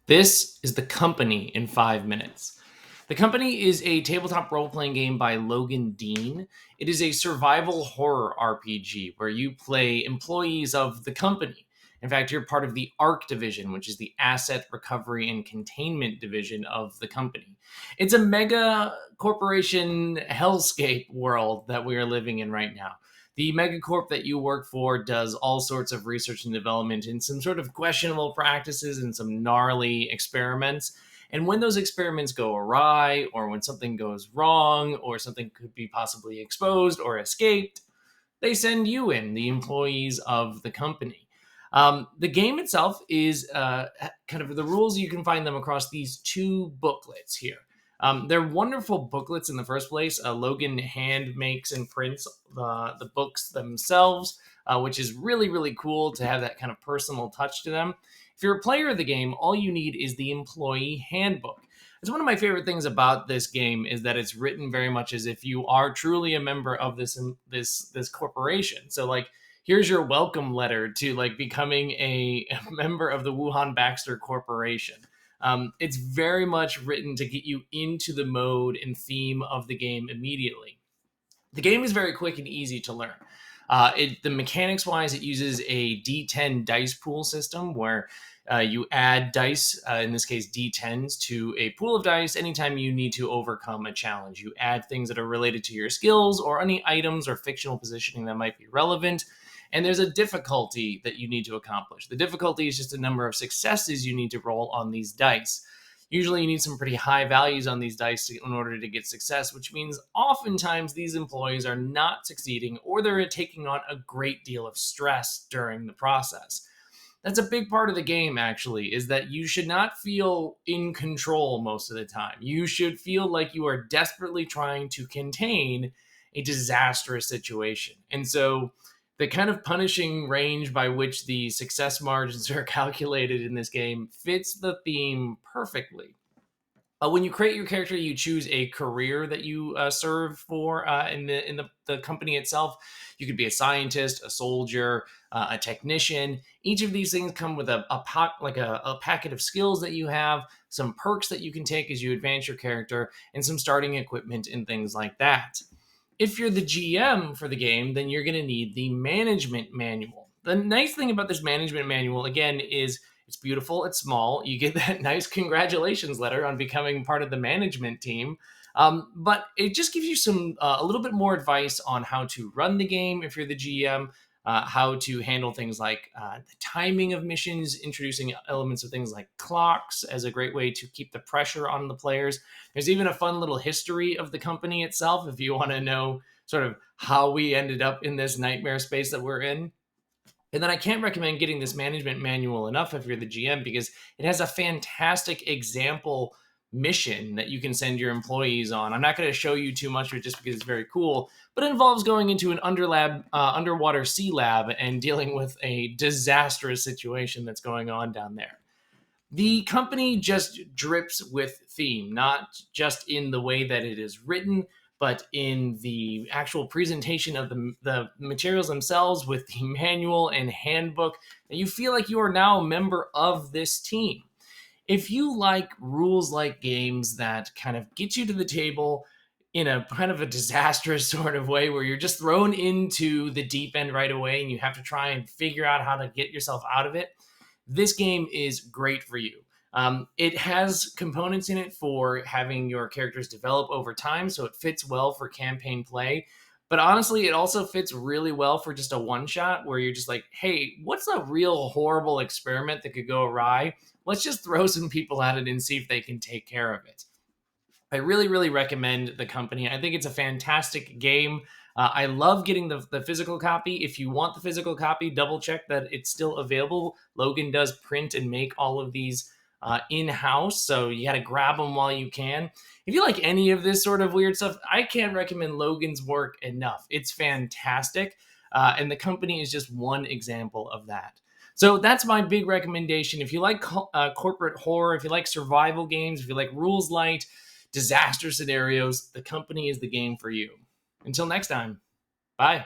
This is The Company in 5 minutes. The Company is a tabletop role playing game by Logan Dean. It is a survival horror RPG where you play employees of the company. In fact, you're part of the ARC division, which is the Asset Recovery and Containment division of the company. It's a mega corporation hellscape world that we are living in right now. The megacorp that you work for does all sorts of research and development in some sort of questionable practices and some gnarly experiments. And when those experiments go awry, or when something goes wrong, or something could be possibly exposed or escaped, they send you in, the employees of the company. The game itself is kind of the rules. You can find them across these two booklets here. They're wonderful booklets in the first place. Logan hand makes and prints the books themselves, which is really, really cool to have that kind of personal touch to them. If you're a player of the game, all you need is the employee handbook. It's one of my favorite things about this game is that it's written very much as if you are truly a member of this corporation. So like, here's your welcome letter to like becoming a member of the Wuhan Baxter Corporation. It's very much written to get you into the mode and theme of the game immediately. The game is very quick and easy to learn. The mechanics wise, it uses a D10 dice pool system where you add dice, in this case D10s, to a pool of dice anytime you need to overcome a challenge. You add things that are related to your skills or any items or fictional positioning that might be relevant. And there's a difficulty that you need to accomplish. The difficulty is just a number of successes you need to roll on these dice. Usually, you need some pretty high values on these dice in order to get success, which means oftentimes these employees are not succeeding or they're taking on a great deal of stress during the process. That's a big part of the game, actually, is that you should not feel in control most of the time. You should feel like you are desperately trying to contain a disastrous situation. And so, the kind of punishing range by which the success margins are calculated in this game fits the theme perfectly. When you create your character, you choose a career that you serve for in the company itself. You could be a scientist, a soldier, a technician. Each of these things come with a packet of skills that you have, some perks that you can take as you advance your character, and some starting equipment and things like that. If you're the GM for the game, then you're going to need the management manual. The nice thing about this management manual, again, is it's beautiful, it's small. You get that nice congratulations letter on becoming part of the management team. But it just gives you a little bit more advice on how to run the game if you're the GM, how to handle things like the timing of missions, introducing elements of things like clocks as a great way to keep the pressure on the players. There's even a fun little history of the company itself if you want to know sort of how we ended up in this nightmare space that we're in. And then I can't recommend getting this management manual enough if you're the GM because it has a fantastic example mission that you can send your employees on. I'm not going to show you too much of it just because it's very cool, but it involves going into an underwater sea lab and dealing with a disastrous situation that's going on down there. The company just drips with theme, not just in the way that it is written, but in the actual presentation of the materials themselves with the manual and handbook. And you feel like you are now a member of this team. If you like rules like games that kind of get you to the table in a kind of a disastrous sort of way where you're just thrown into the deep end right away and you have to try and figure out how to get yourself out of it, this game is great for you. It has components in it for having your characters develop over time, so it fits well for campaign play. But honestly, it also fits really well for just a one shot where you're just like, hey, what's a real horrible experiment that could go awry? Let's just throw some people at it and see if they can take care of it. I really, really recommend The Company. I think it's a fantastic game. I love getting the physical copy. If you want the physical copy, double check that it's still available. Logan does print and make all of these in-house, so you got to grab them while you can. If you like any of this sort of weird stuff, I can't recommend Logan's work enough. It's fantastic, and The Company is just one example of that. So that's my big recommendation. If you like corporate horror, if you like survival games, if you like rules light, disaster scenarios, The Company is the game for you. Until next time, bye.